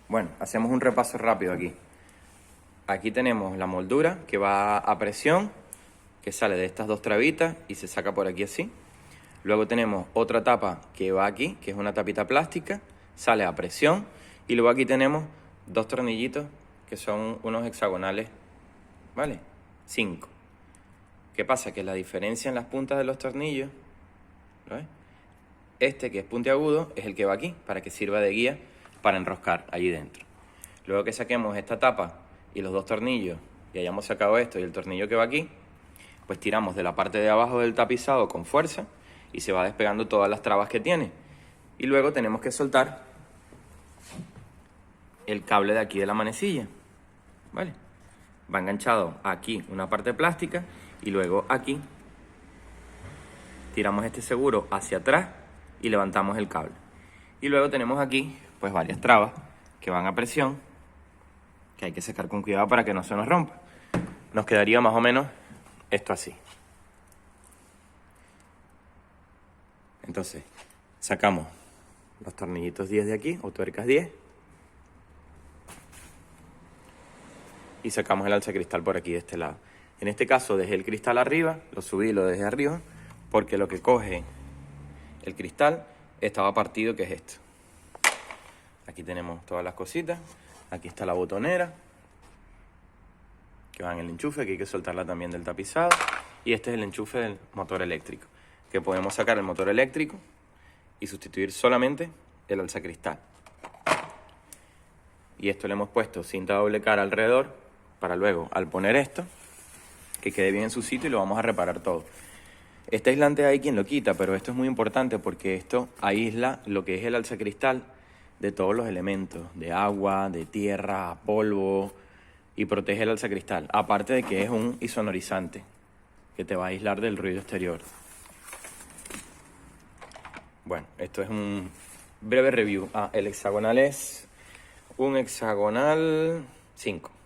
Bueno, hacemos un repaso rápido aquí. Aquí tenemos la moldura que va a presión, que sale de estas dos trabitas y se saca por aquí así. Luego tenemos otra tapa que va aquí, que es una tapita plástica, sale a presión. Y luego aquí tenemos dos tornillitos que son unos hexagonales, ¿vale? 5. ¿Qué pasa? Que la diferencia en las puntas de los tornillos, ¿lo ves? Este, que es puntiagudo, es el que va aquí, para que sirva de guía para enroscar allí dentro. Luego que saquemos esta tapa y los dos tornillos, y hayamos sacado esto y el tornillo que va aquí, pues tiramos de la parte de abajo del tapizado con fuerza y se va despegando todas las trabas que tiene. Y luego tenemos que soltar el cable de aquí de la manecilla, ¿vale? Va enganchado aquí una parte plástica y luego aquí tiramos este seguro hacia atrás y levantamos el cable. Y luego tenemos aquí pues varias trabas que van a presión, que hay que sacar con cuidado para que no se nos rompa. Nos quedaría más o menos esto así. Entonces sacamos los tornillitos 10 de aquí, o tuercas 10, y sacamos el alzacristal por aquí de este lado. En este caso dejé el cristal arriba, lo subí y lo dejé arriba, porque lo que coge el cristal estaba partido, que es esto. Aquí tenemos todas las cositas, aquí está la botonera, que va en el enchufe, que hay que soltarla también del tapizado, y este es el enchufe del motor eléctrico, que podemos sacar el motor eléctrico y sustituir solamente el alzacristal. Y esto le hemos puesto cinta doble cara alrededor, para luego, al poner esto, que quede bien en su sitio y lo vamos a reparar todo. Este aislante hay quien lo quita, pero esto es muy importante porque esto aísla lo que es el alzacristal de todos los elementos, de agua, de tierra, polvo, y protege el alzacristal. Aparte de que es un insonorizante, que te va a aislar del ruido exterior. Bueno, esto es un breve review. El hexagonal es un hexagonal 5.